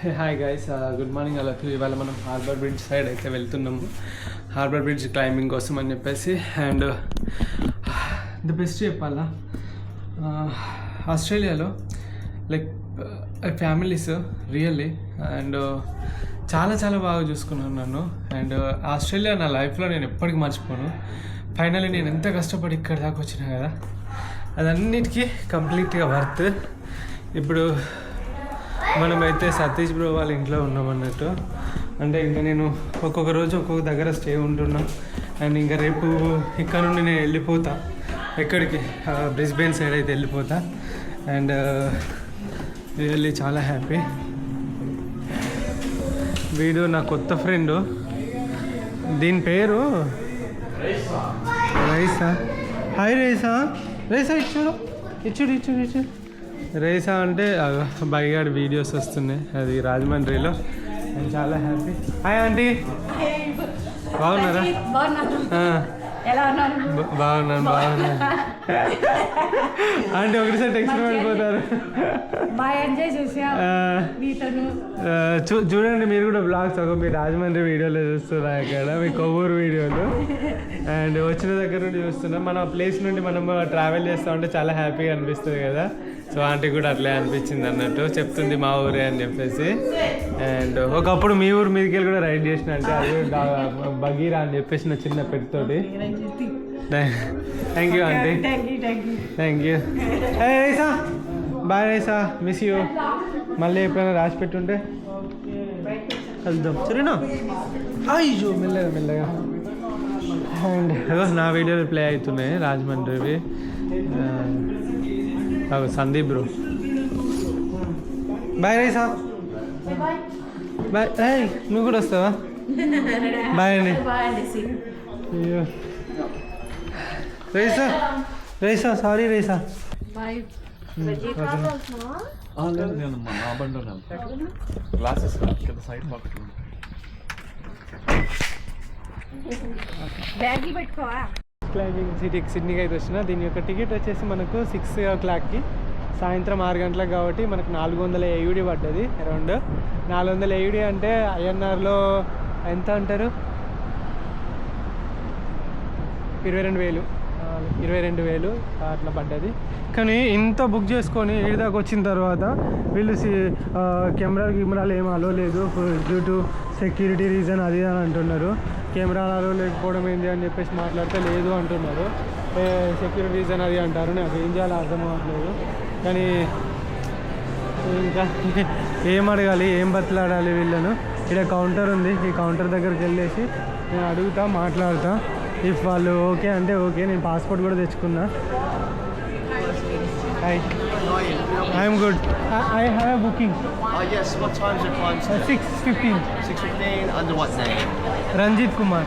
Hi guys, good morning. అలా ఇవాళ మనం హార్బర్ బ్రిడ్జ్ సైడ్ అయితే వెళ్తున్నాము. హార్బర్ బ్రిడ్జ్ క్లైంబింగ్ కోసం అని చెప్పేసి. అండ్ ది బెస్ట్ చెప్పాలా, ఆస్ట్రేలియాలో లైక్ ఫ్యామిలీస్ రియల్లీ అండ్ చాలా చాలా బాగా చూసుకున్నాను నన్ను. అండ్ ఆస్ట్రేలియా నా లైఫ్లో నేను ఎప్పటికీ మర్చిపోను. ఫైనల్లీ నేను ఎంత కష్టపడి ఇక్కడ దాకా వచ్చినా కదా, అదన్నిటికీ కంప్లీట్గా వర్త్. ఇప్పుడు మనమైతే సతీష్ బ్రో వాళ్ళ ఇంట్లో ఉన్నామన్నట్టు. అంటే ఇంకా నేను ఒక్కొక్క రోజు ఒక్కొక్క దగ్గర స్టే ఉంటున్నా. అండ్ ఇంకా రేపు ఇక్కడ నుండి నేను వెళ్ళిపోతా. ఎక్కడికి? బ్రిస్బేన్ సైడ్ అయితే వెళ్ళిపోతా. అండ్ రియల్లీ చాలా హ్యాపీ. వీడు నా కొత్త ఫ్రెండు, దీని పేరు రైసా. హాయ్ రైసా. రైసా ఇచ్చుడు ఇచ్చుడు ఇచ్చుడు ఇచ్చుడు. రైసా అంటే బైగాడ్ వీడియోస్ వస్తున్నాయి, అది రాజమండ్రిలో. నేను చాలా హ్యాపీ. హాయ్ ఆంటీ, బాగున్నారా? బాగున్నాను బాగున్నాను. అంటే ఒకటిసారి టెక్స్ట్ పడిపోతారు. చూడండి మీరు కూడా బ్లాగ్స్ మీరు రాజమండ్రి వీడియోలో చూస్తున్నా, ఇక్కడ మీ కొవ్వూరు వీడియోలు. అండ్ వచ్చిన దగ్గర నుండి చూస్తున్నాం. మన ప్లేస్ నుండి మనం ట్రావెల్ చేస్తూ ఉంటే చాలా హ్యాపీగా అనిపిస్తుంది కదా. సో ఆంటీ కూడా అట్లే అనిపించింది అన్నట్టు, చెప్తుంది మా ఊరే అని చెప్పేసి. అండ్ ఒకప్పుడు మీ ఊరు మీదకి వెళ్ళి కూడా రైడ్ చేసిన, అంటే అది బగీరా అని చెప్పేసి నా చిన్న పెట్టుతోటి. Thank you aunty, thank you. Raisa, bye Raisa, miss you. మళ్ళీ ఎప్పుడైనా రాసి పెట్టుంటే కలుద్దాం, సరేనా? అయ్యో మెల్లగా మెల్లగా. అండ్ నా వీడియోలు ప్లే అవుతున్నాయి రాజమండ్రివి. Sandeep bro, bye Raisa. Bye. నువ్వు కూడా వస్తావా? బాయ్ అండి. అయ్యో రైసా, రైసా సారీ రైసా. క్లైంబింగ్ సిడ్నీకి అయితే వచ్చిన. దీని యొక్క టికెట్ వచ్చేసి మనకు 6 o'clockకి, సాయంత్రం 6 గంటలకు. కాబట్టి మనకు 400 AUD పడ్డది. అరౌండ్ 400 AUD అంటే INRలో ఎంత అంటారు? 22,000 అట్లా పడ్డది. కానీ ఇంత బుక్ చేసుకొని ఏడాకి వచ్చిన తర్వాత వీళ్ళు కెమెరాలు ఏం అలో లేదు, డ్యూ టు సెక్యూరిటీ రీజన్ అది అని అంటున్నారు. కెమెరాలు అలో లేకపోవడం ఏంటి అని చెప్పేసి మాట్లాడితే లేదు అంటున్నారు. సెక్యూరిటీ రీజన్ అది అంటారు. నాకు ఏం చేయాలో అర్థం అవ్వట్లేదు. కానీ ఇంకా ఏం అడగాలి, ఏం బతలాడాలి వీళ్ళను. ఇక్కడ కౌంటర్ ఉంది, ఈ కౌంటర్ దగ్గరికి వెళ్ళేసి నేను అడుగుతా, మాట్లాడతా. ఇఫ్ వాళ్ళు ఓకే అంటే ఓకే. నేను పాస్పోర్ట్ కూడా తెచ్చుకున్నా. Hi, I'm good. I have a booking. Yes, what time is your climb? 6:15. 6:15, under what name? Ranjit Kumar.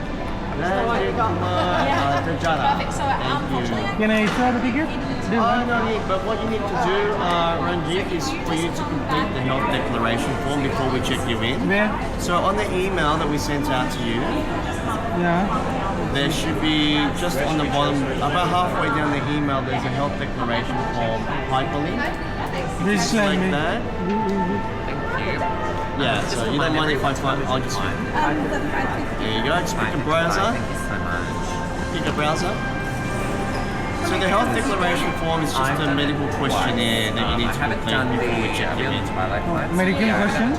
Ranjit Kumar Dajara. Thank you. Can I issue the ticket? No need, but what you need to do, Ranjit, is for you to complete the health declaration form before we check you in. Where? So on the email that we sent out to you, Yeah. there should be, just on the bottom, about halfway down the email, there's a health declaration form hyperlink. This Just like line. that. Yeah, so you don't mind if I find, I'll just, there you go, just pick a browser. Pick a browser. So the health declaration form is just a medical questionnaire that you need to complete before we check you in. Medical question?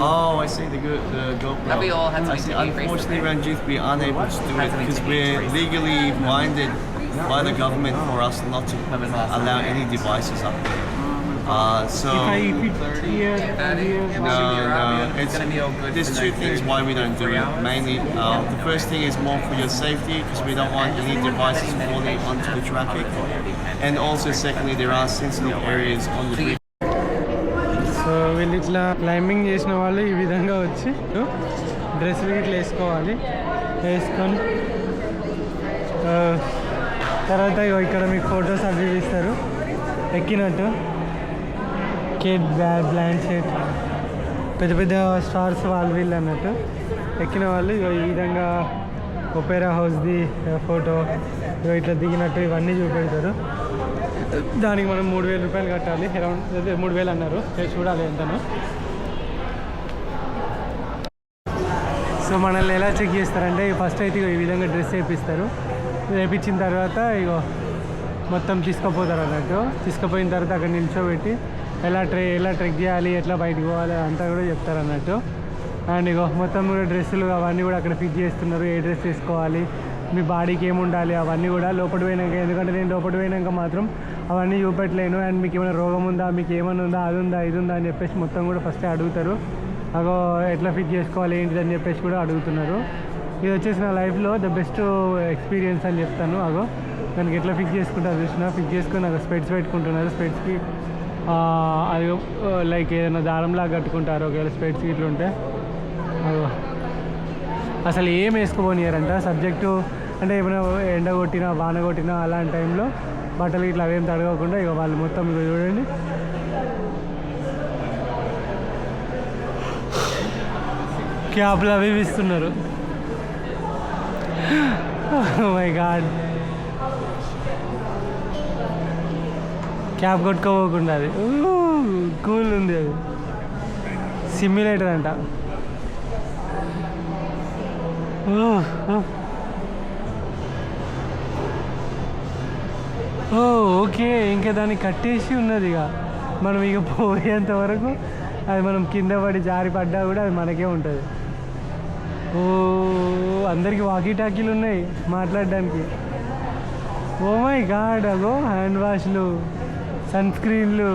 Oh, I see the GoPro. We all had I see. something to do Unfortunately, Ranjit, we're unable to do it because we're legally binded by the government for us not to allow any devices up there. So If it's here, no, it's gonna be all good. there's two things why we don't do it. Mainly, the first thing is more for your safety because we don't want any devices falling onto the traffic, and also secondly, there are sensitive areas on the bridge. So వీళ్ళు ఇట్లా climbing చేసిన వాళ్ళు ఈ విధంగా వచ్చి డ్రెస్సులు ఇట్లా వేసుకోవాలి. వేసుకొని తర్వాత ఇక్కడ మీకు ఫొటోస్ అవి ఇస్తారు ఎక్కినట్టు. కేట్ బ్లాంచెట్, పెద్ద పెద్ద స్టార్స్ వాళ్ళు వీళ్ళు అన్నట్టు. ఎక్కిన వాళ్ళు ఈ విధంగా ఒపేరా హౌస్ది ఫోటో ఇట్లా దిగినట్టు ఇవన్నీ చూపెడతారు. దానికి మనం 3,000 రూపాయలు కట్టాలి. అరౌండ్ 3,000 అన్నారు, చూడాలి ఎంతను. సో మనల్ని ఎలా చెక్ చేస్తారంటే ఫస్ట్ అయితే ఈ విధంగా డ్రెస్ వేపిస్తారు. వేపించిన తర్వాత ఇగో మొత్తం తీసుకుపోతారు అన్నట్టు. తీసుకుపోయిన తర్వాత అక్కడ నిల్చోబెట్టి ఎలా ట్రెక్ చేయాలి, ఎట్లా బయటకు పోవాలి అంతా కూడా చెప్తారు అన్నట్టు. అండ్ ఇగో మొత్తం కూడా డ్రెస్సులు అవన్నీ కూడా అక్కడ ఫిట్ చేస్తున్నారు. ఏ డ్రెస్ వేసుకోవాలి, మీ బాడీకి ఏముండాలి అవన్నీ కూడా లోపల పోయినాక. ఎందుకంటే నేను లోపల పోయినాక మాత్రం అవన్నీ చూపెట్టలేను. అండ్ మీకు ఏమైనా రోగం ఉందా, మీకు ఏమైనా ఉందా, అది ఉందా, ఇది ఉందా అని చెప్పేసి మొత్తం కూడా ఫస్టే అడుగుతారు. అగో ఎట్లా ఫిట్ చేసుకోవాలి ఏంటిది అని చెప్పేసి కూడా అడుగుతున్నారు. ఇది వచ్చేసి నా లైఫ్లో ద బెస్ట్ ఎక్స్పీరియన్స్ అని చెప్తాను. అగో దానికి ఎట్లా ఫిక్స్ చేసుకుంటారు చూసిన, ఫిక్స్ చేసుకొని నాకు స్పెట్స్ పెట్టుకుంటున్నారు. స్పెట్స్కి అది లైక్ ఏదైనా దారంలాగా కట్టుకుంటారు ఒకవేళ స్పెట్స్కి ఇట్లా ఉంటే. అగో అసలు ఏం వేసుకోబోనియారంట. సబ్జెక్టు అంటే ఏమైనా ఎండ కొట్టినా వాన కొట్టినా అలాంటి టైంలో బట్టలు ఇట్లా అవేం తడగకుండా ఇక వాళ్ళు మొత్తం ఇక చూడండి క్యాప్లు అవి ఇస్తున్నారు. మై గాడ్, క్యాప్ కొట్టుకోపోకుండా అది కూల్ ఉంది. అది సిమ్యులేటర్ అంట. ఓకే, ఇంకా దాన్ని కట్టేసి ఉన్నది. ఇక మనం ఇక పోయేంత వరకు అది మనం కింద పడి జారి పడ్డా కూడా అది మనకే ఉంటుంది. అందరికీ వాకీ టాకీలు ఉన్నాయి మాట్లాడడానికి. ఓ మై గాడ్, అగో హ్యాండ్ వాష్లు, సన్ స్క్రీన్లు.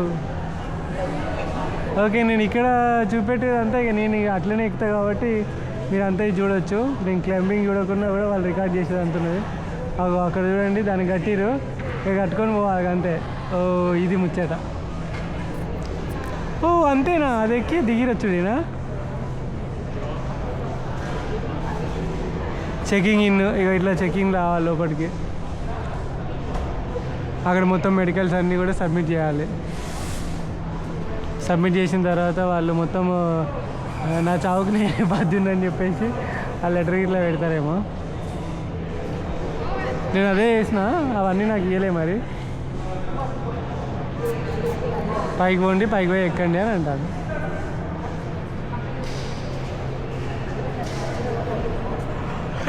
ఓకే, నేను ఇక్కడ చూపెట్టేదంతా ఇక నేను ఇక అట్లనే ఎక్కుతా కాబట్టి మీరు అంతా చూడొచ్చు. నేను క్లైంబింగ్ చూడకుండా కూడా వాళ్ళు రికార్డ్ చేసేది అంటున్నది. అగో అక్కడ చూడండి, దాన్ని కట్టిరు, ఇక కట్టుకొని పోవాలి అంతే. ఇది ముచ్చట. అంతేనా, అది ఎక్కి దిగిరొచ్చుడేనా? చెకింగ్ ఇన్, ఇక ఇట్లా చెకింగ్ రావాలి లోపలికి. అక్కడ మొత్తం మెడికల్స్ అన్నీ కూడా సబ్మిట్ చేయాలి. సబ్మిట్ చేసిన తర్వాత వాళ్ళు మొత్తం నా చావుకు నేనే బాధ్యుందని చెప్పేసి ఆ లెటర్ ఇట్లా పెడతారేమో. నేను అదే చేసిన, అవన్నీ నాకు ఇవ్వలే. మరి పైకి పోండి, పైకి పోయి ఎక్కండి అని అంటారు.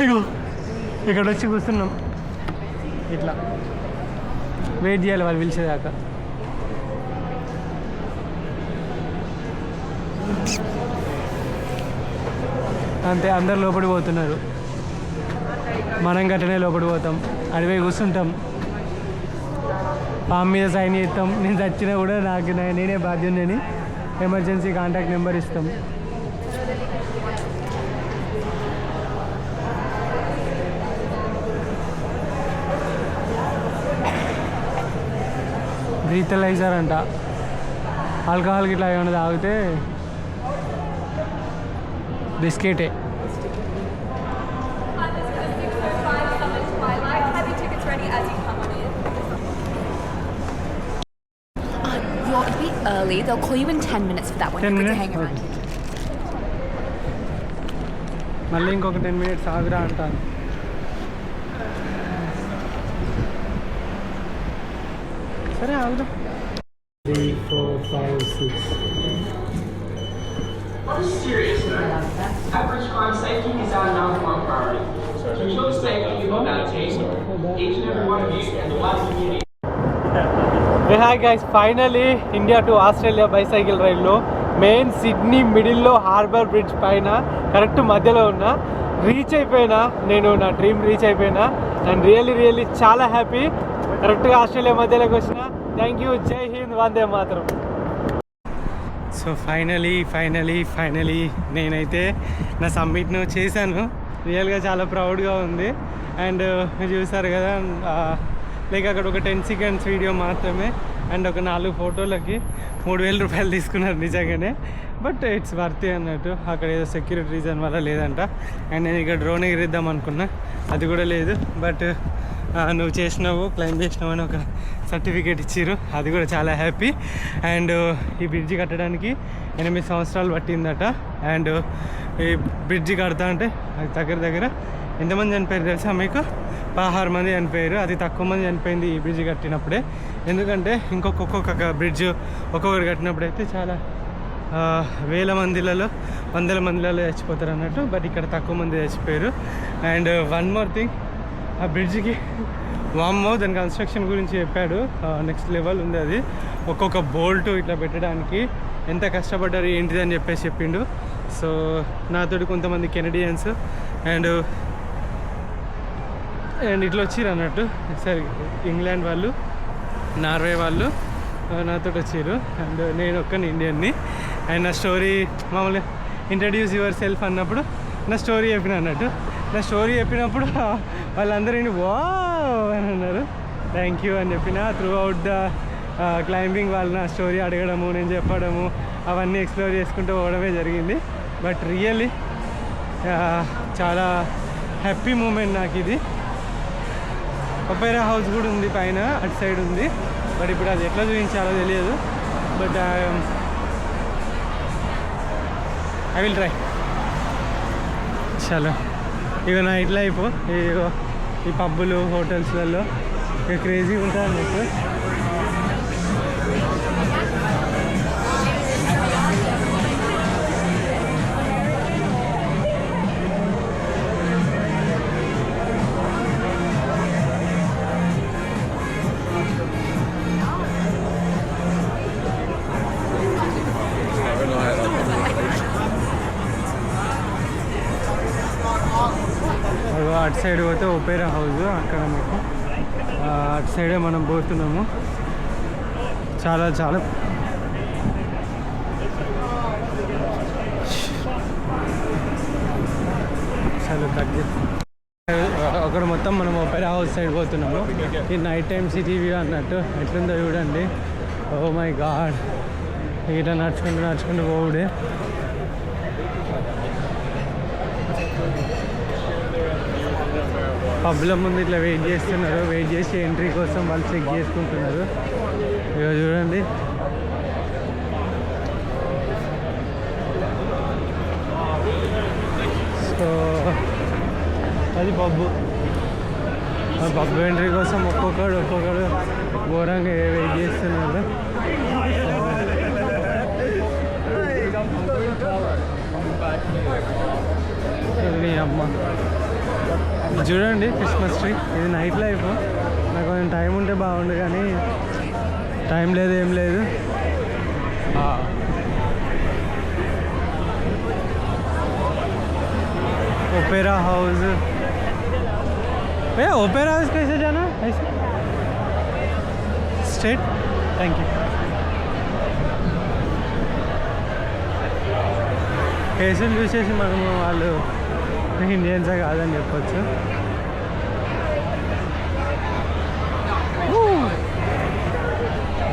అయ్యో, ఇక్కడ వచ్చి కూర్చున్నాం. ఇట్లా వెయిట్ చేయాలి వాళ్ళు పిలిచేదాకా. అంతే, అందరు లోపలికి పోతున్నారు. మనం గట్టనే లోపలికి పోతాం. అడిపోయి కూర్చుంటాం, ఫామ్ మీద సైన్ చేస్తాం. నేను చచ్చినా కూడా నేనే బాధ్యుని ఎమర్జెన్సీ కాంటాక్ట్ నెంబర్ ఇస్తాం. బ్రీతలైజర్ అంట. ఆల్కహాల్కి ఇట్లా ఏమైనా తాగితే బిస్కెటే. You're a bit early. They'll call you in 10 minutes for that one. 10 Good to minutes? hang around. Okay. మళ్ళీ ఇంకొక 10 minutes ఆగురా అంటాను. సరే ఆగుదాం. 3, 4, 5, 6. Serious note, average crime safety is our #1 priority. To ensure the safety of our team, each and every one of you and the wider community. Hey hi guys, finally India to Australia bicycle ride లో main Sydney మిడిల్లో harbour bridge పైన correct మధ్యలో ఉన్నా. Reach అయిపోయినా, నేను నా dream reach అయిపోయినా. And really చాలా హ్యాపీ. కరెక్ట్గా ఆస్ట్రేలియా మధ్యలోకి వచ్చిన. థ్యాంక్ యూ, జై హింద్, వందే మాతరం. సో ఫైనలీ నేనైతే నా సబ్మిట్ను చేశాను. రియల్గా చాలా ప్రౌడ్గా ఉంది. అండ్ చూసారు కదా, లైక్ అక్కడ ఒక 10 seconds వీడియో మాత్రమే అండ్ ఒక 4 ఫోటోలకి 3000 రూపాయలు తీసుకున్నారు నిజంగానే. బట్ ఇట్స్ వర్తీ అన్నట్టు. అక్కడ ఏదో సెక్యూరిటీ రీజన్ వల్ల లేదంట. అండ్ నేను ఇక్కడ డ్రోన్ ఎగిరిద్దాం అనుకున్నా, అది కూడా లేదు. బట్ నువ్వు చేసినావు, క్లైమ్ చేసినావు అని ఒక సర్టిఫికేట్ ఇచ్చారు, అది కూడా చాలా హ్యాపీ. అండ్ ఈ బ్రిడ్జి కట్టడానికి 8 సంవత్సరాలు పట్టిందట. అండ్ ఈ బ్రిడ్జి కడతా అంటే అది దగ్గర ఎంతమంది చనిపోయారు తెలుసా మీకు? 16 మంది చనిపోయారు. అది తక్కువ మంది చనిపోయింది ఈ బ్రిడ్జ్ కట్టినప్పుడే. ఎందుకంటే ఒక్కొక్క బ్రిడ్జ్ ఒక్కొక్కటి కట్టినప్పుడు అయితే చాలా వేల మందిలలో వందల మందిలలో చచ్చిపోతారు అన్నట్టు. బట్ ఇక్కడ తక్కువ మంది చచ్చిపోయారు. అండ్ వన్ మోర్ థింగ్, ఆ బ్రిడ్జ్కి వామ్మో దాని కన్స్ట్రక్షన్ గురించి చెప్పాడు. నెక్స్ట్ లెవెల్ ఉంది అది. ఒక్కొక్క బోల్ట్ ఇట్లా పెట్టడానికి ఎంత కష్టపడ్డారు ఏంటిది అని చెప్పేసి చెప్పిండు. సో నాతోటి కొంతమంది కెనడియన్స్ అండ్ ఇట్లా వచ్చిర్రు అన్నట్టు. సరే ఇంగ్లాండ్ వాళ్ళు, నార్వే వాళ్ళు నాతో వచ్చారు. అండ్ నేను ఒక్కని ఇండియన్ని. అండ్ నా స్టోరీ మామూలుగా ఇంట్రడ్యూస్ యువర్ సెల్ఫ్ అన్నప్పుడు నా స్టోరీ చెప్పిన అన్నట్టు. నా స్టోరీ చెప్పినప్పుడు వాళ్ళందరూ వావ్ అని అన్నారు. థ్యాంక్ యూ అని చెప్పిన. త్రూ అవుట్ ద క్లైంబింగ్ వాళ్ళు నా స్టోరీ అడగడము, నేను చెప్పడము, అవన్నీ ఎక్స్ప్లోర్ చేసుకుంటూ పోవడమే జరిగింది. బట్ రియల్లీ చాలా హ్యాపీ మూమెంట్ నాకు ఇది. ఒపేరా హౌస్ కూడా ఉంది పైన, అటు సైడ్ ఉంది. బట్ ఇప్పుడు అది ఎట్లా చూపించాలో తెలియదు. But I will try. చలో ఇక నైట్ లైఫ్ ఈ పబ్బులు హోటల్స్లలో ఇక క్రేజీ ఉంటుంది అన్నట్టు. అటు సైడ్ పోతే ఒపేరా హౌస్, అక్కడ మీకు అటు సైడే మనం పోతున్నాము. చాలా చాలా చాలా తగ్గి అక్కడ మొత్తం మనం ఒపేరా హౌస్ సైడ్ పోతున్నాము. ఈ నైట్ టైం సిటీ వ్యూ అన్నట్టు ఎట్లుందో చూడండి. ఓ మై గాడ్, ఇట్లా నడుచుకుంటూ పోవుడే. పబ్ల ముందు ఇట్లా వెయిట్ చేస్తున్నారు. వెయిట్ చేసి ఎంట్రీ కోసం వాళ్ళు చెక్ చేసుకుంటున్నారు. ఇక చూడండి సో అది పబ్బు. ఆ పబ్బు ఎంట్రీ కోసం ఒక్కొక్కడు ఘోరంగా వెయిట్ చేస్తున్నారు. అమ్మ చూడండి క్రిస్మస్ ట్రీ. ఇది నైట్ లైఫ్. నాకు కొంచెం టైం ఉంటే బాగుండు కానీ టైం లేదు, ఏం లేదు. ओपेरा हाउस भैया, ओपेरा हाउस कैसे जाना ऐसे स्ट्रेट? Thank you. కేసులు చూసేసి మనము వాళ్ళు ఇండియన్సే కాదని చెప్పచ్చు.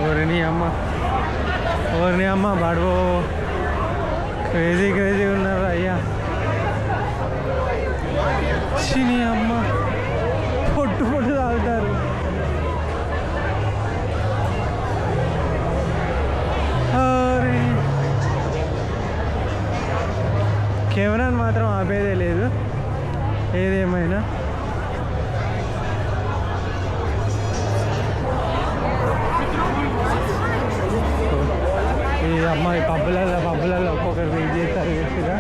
ఓరిని అమ్మ బాడవో క్రేజీ ఉన్నారు అయ్యా. చిని అమ్మ పొట్టు తాగుతారు. కెమెరాని మాత్రం ఆపేదే లేదు ఏదేమైనా. ఈ అమ్మాయి పబ్బులలో ఒక్కొక్కరు వెయిట్ చేస్తారు గట్టిగా.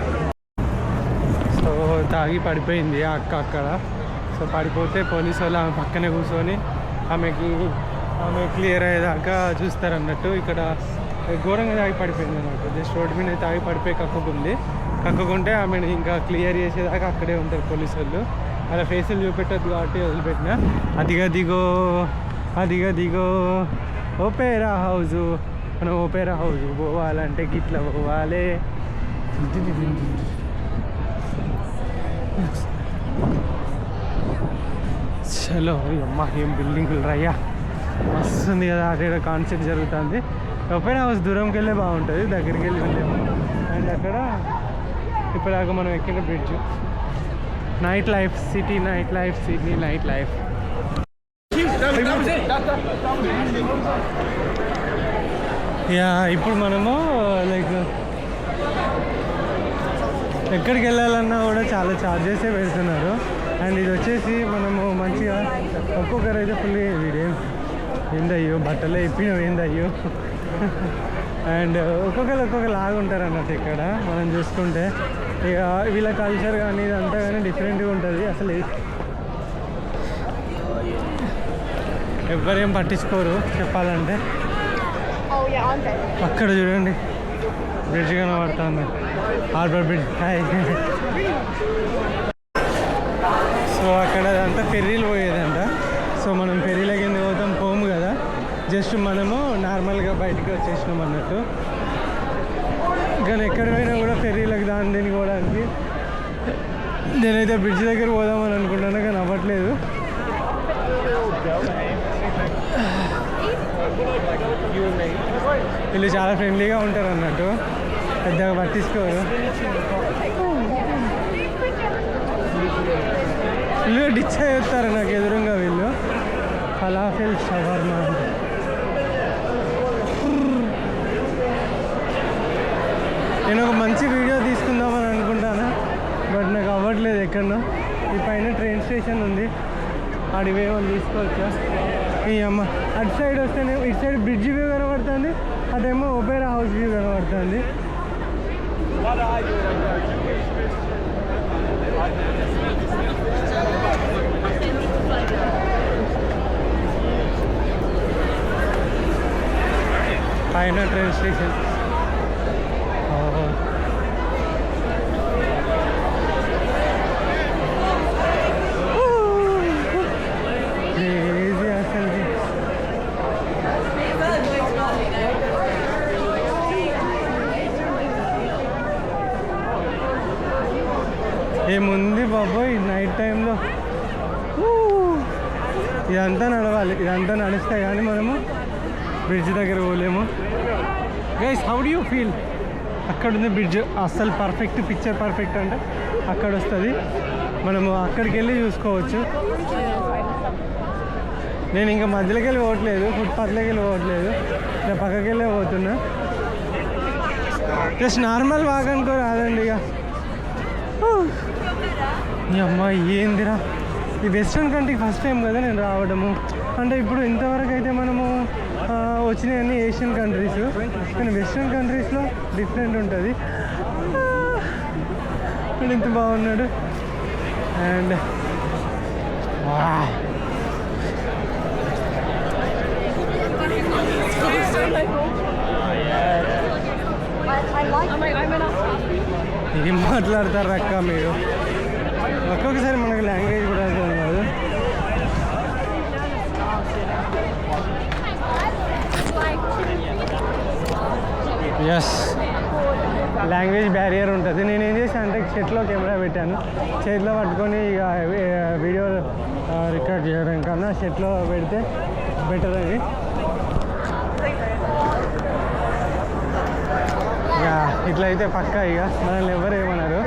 సో తాగి పడిపోయింది ఆ అక్క అక్కడ. సో పడిపోతే పోలీసు వాళ్ళు ఆమె పక్కనే కూర్చొని ఆమె క్లియర్ అయ్యేదాకా చూస్తారన్నట్టు. ఇక్కడ ఘోరంగా తాగి పడిపోయింది అన్నట్టు. జస్ట్ రోడ్డు మీద తాగి పడిపోయి కక్కుకుంటే ఆమెను ఇంకా క్లియర్ చేసేదాకా అక్కడే ఉంటారు పోలీసు వాళ్ళు. అలా ఫేసులు చూపెట్టద్దు కాబట్టి వదిలిపెట్టిన. అదిగా దిగో ఓపేరా హౌజు. మనం ఓపేరా హౌజ్ పోవాలంటే గిట్లా పోవాలి. చలో అమ్మ ఏం బిల్డింగులు రయ్యా, మస్తు ఉంది కదా. అక్కడ కాన్సెప్ట్ జరుగుతుంది. ఓపెన్ హౌస్ దూరంకి వెళ్ళే బాగుంటుంది, దగ్గరికి వెళ్ళి వెళ్ళాము. అండ్ అక్కడ ఇప్పటిదాకా మనం ఎక్కిన bridge. Night life city, Sydney night life. Yeah ఇప్పుడు మనము లైక్ ఎక్కడికి వెళ్ళాలన్నా కూడా చాలా ఛార్జెసే పెడుతున్నారు. అండ్ ఇది వచ్చేసి మనము మంచిగా ఒక్కొక్కరైతే ఫుల్ వీడేం ఏందయ్యో బట్టలే ఇప్పినావు ఏందయ్యో అండ్ ఒక్కొక్క లాగా ఉంటారు అన్నట్టు ఇక్కడ మనం చూసుకుంటే. ఇక వీళ్ళ కల్చర్ కానీ ఇదంతా కానీ డిఫరెంట్గా ఉంటుంది. అసలు ఎవ్వరేం పట్టించుకోరు చెప్పాలంటే. అక్కడ చూడండి బ్రిడ్జ్ కనబడుతుంది, హార్బర్ బ్రిడ్జ్. సో అక్కడ అంతా ఫెర్రీలు పోయేదంట. సో మనం ఫెర్రీల కింద పోము కదా, జస్ట్ మనము నార్మల్గా బయటికి వచ్చేసినాం అన్నట్టు. కానీ ఎక్కడ పోయినా కూడా ఫెర్రీలకు దీనికి పోవడానికి. నేనైతే బ్రిడ్జ్ దగ్గర పోదామని అనుకుంటాను కానీ అవ్వట్లేదు. వీళ్ళు చాలా ఫ్రెండ్లీగా ఉంటారు అన్నట్టు, పెద్దగా పట్టించుకోరు. వీళ్ళు డిచ్ చేస్తారు నాకు ఎదురుగా. వీళ్ళు ఫలాఫెల్ షవర్మా. నేను ఒక మంచి వీడియో తీసుకుందామని అనుకుంటాను, బట్ నాకు అవ్వట్లేదు. ఎక్కడో ఈ పైన ట్రైన్ స్టేషన్ ఉంది, అడివేమని తీసుకోవచ్చా? ఈ అమ్మ అటు సైడ్ వస్తేనే ఇటు సైడ్ బ్రిడ్జ్ వ్యూ కనబడుతుంది, అదేమో ఒబేరా హౌస్ వ్యూ కనబడుతుంది. పైన ట్రైన్ స్టేషన్. ఏముంది బాబోయ్ నైట్ టైంలో. ఇదంతా నడవాలి, ఇదంతా నడిస్తే కానీ మనము బ్రిడ్జ్ దగ్గర పోలేము. Guys, how do you feel? అక్కడ ఉంది బ్రిడ్జ్, అస్సలు పర్ఫెక్ట్, పిక్చర్ పర్ఫెక్ట్ అంటే అక్కడ వస్తుంది. మనము అక్కడికి వెళ్ళి చూసుకోవచ్చు. నేను ఇంకా మధ్యలోకి వెళ్ళి పోవట్లేదు, ఫుట్పాత్లోకి వెళ్ళి పోవట్లేదు, నేను పక్కకి వెళ్ళే పోతున్నా. జస్ట్ నార్మల్ వాక్ అనుకో రాదండి. ఇక ఈ అమ్మాయి ఏందిరా, ఈ వెస్ట్రన్ కంట్రీకి ఫస్ట్ టైం కదా నేను రావడము. అంటే ఇప్పుడు ఇంతవరకు అయితే మనము వచ్చినాయన్నీ ఏషియన్ కంట్రీస్, కానీ వెస్ట్రన్ కంట్రీస్లో డిఫరెంట్ ఉంటుంది. ఇంత బాగున్నాడు. అండ్ ఏం మాట్లాడతారు అక్క మీరు? ఒక్కొక్కసారి మనకు లాంగ్వేజ్ కూడా అర్థం కాదు. ఎస్, లాంగ్వేజ్ బ్యారియర్ ఉంటుంది. నేను ఏం చేశాను అంటే చేతిలో కెమెరా పెట్టాను, చేతిలో పట్టుకొని ఇక వీడియో రికార్డ్ చేయడం కన్నా చేతిలో పెడితే బెటర్ అని. ఇక ఇట్లయితే పక్కా ఇక మనల్ని ఎవరు ఏమన్నారు.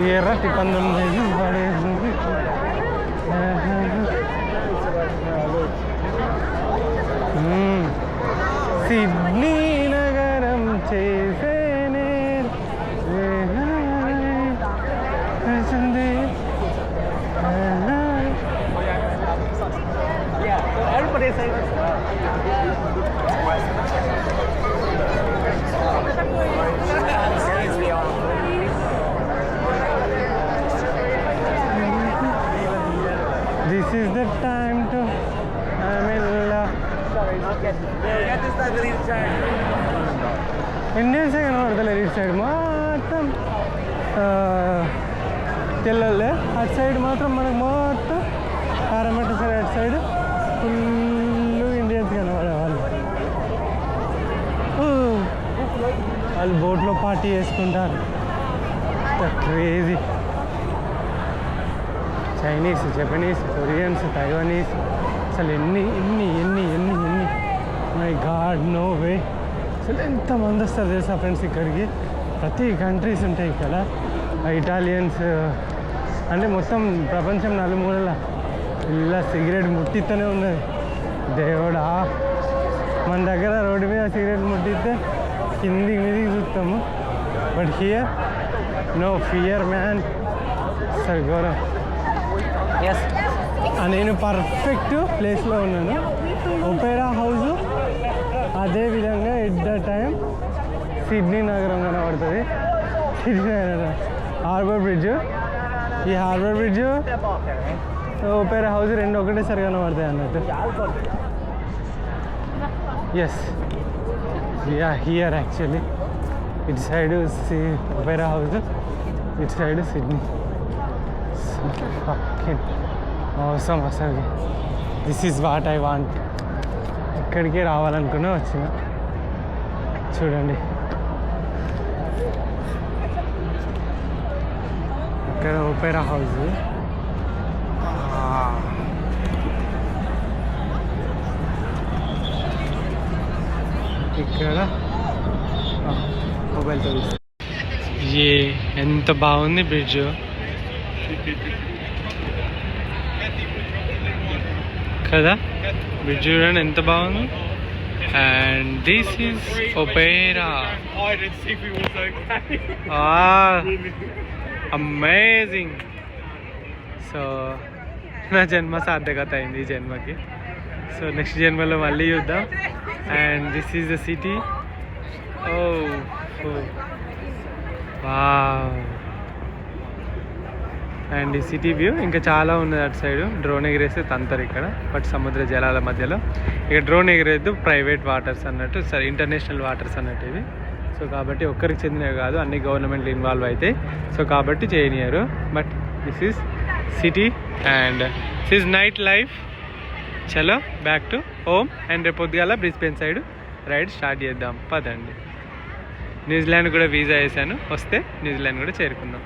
ఈ ఎర్ర టిప్పందులు పడేసి సిడ్నీ నగరం చేసేనే This is the time to I'm in love. ఇండియన్సే కనబడతలేదు ఇటు సైడ్ మొత్తం తెల్లలే. అటు సైడ్ మాత్రం మనకు మొత్తం పారామెట్ర సైడ్ అటు సైడ్ ఫుల్ ఇండియన్స్ కనబడే వాళ్ళు. వాళ్ళు బోట్లో పార్టీ చేసుకుంటారు. Crazy. Chinese, Japanese, Koreans, Taiwanese, అసలు ఎన్ని ఎన్ని ఎన్ని ఎన్ని ఎన్ని మై గాడ్, నో వే. అసలు ఎంతమంది వస్తారు తెలుసా ఫ్రెండ్స్ ఇక్కడికి. ప్రతి కంట్రీస్ ఉంటాయి ఇక్కడ. ఇటాలియన్స్ అంటే మొత్తం ప్రపంచం నలుమూలల ఇలా సిగరెట్ ముట్టిస్తూనే ఉన్నది. దేవుడా, మన దగ్గర రోడ్డు మీద సిగరెట్ ముట్టిస్తే కిందికి మీదికి చూస్తాము, but here no fear man. సరే గౌరవ్. Yes. నేను పర్ఫెక్ట్ ప్లేస్లో ఉన్నాను. ఒపేరా హౌస్, అదేవిధంగా ఎట్ ద టైం సిడ్నీ నగరం కనబడుతుంది. సిడ్నీ నగరం, హార్బర్ బ్రిడ్జ్. ఈ హార్బర్ బ్రిడ్జ్, ఒపేరా హౌస్ రెండు ఒకటేసారి కనబడతాయి అన్నట్టు. Yes, yeah, here actually. ఇటు సైడ్ ఒపేరా హౌస్, ఇటు సైడ్ సిడ్నీ. అవసరం అసలు. This is what I want. ఇక్కడికే రావాలనుకుని వచ్చిన. చూడండి, ఇక్కడ ఒపేరా హౌస్. ఇక్కడ మొబైల్తో ఏ ఎంత బాగుంది బ్రిడ్జ్ కదా. బ్రిడ్జ్ చూడండి ఎంత బాగుంది. And this is Opera. Amazing. So నా జన్మ సార్థకత అయింది ఈ జన్మకి. సో నెక్స్ట్ జన్మలో మళ్ళీ చూద్దాం. And this is the city. Oh wow. And ఈ సిటీ వ్యూ ఇంకా చాలా ఉన్నది అటు సైడ్. డ్రోన్ ఎగిరేస్తే తంతరు ఇక్కడ, బట్ సముద్ర జలాల మధ్యలో. ఇక డ్రోన్ ఎగిరేద్దు, ప్రైవేట్ వాటర్స్ అన్నట్టు, సరే ఇంటర్నేషనల్ వాటర్స్ అన్నట్టు ఇవి. సో కాబట్టి ఒక్కరికి చెందినవి కాదు, అన్ని గవర్నమెంట్లు ఇన్వాల్వ్ అవుతాయి. సో కాబట్టి చేయనియరు. But this is city and this is night life. చలో బ్యాక్ టు హోమ్. అండ్ రేపు పొద్దుగాల బ్రిస్బేన్ సైడ్ రైడ్ స్టార్ట్ చేద్దాం. పదండి. న్యూజిలాండ్ కూడా వీసా వేసాను, వస్తే న్యూజిలాండ్ కూడా చేరుకుందాం.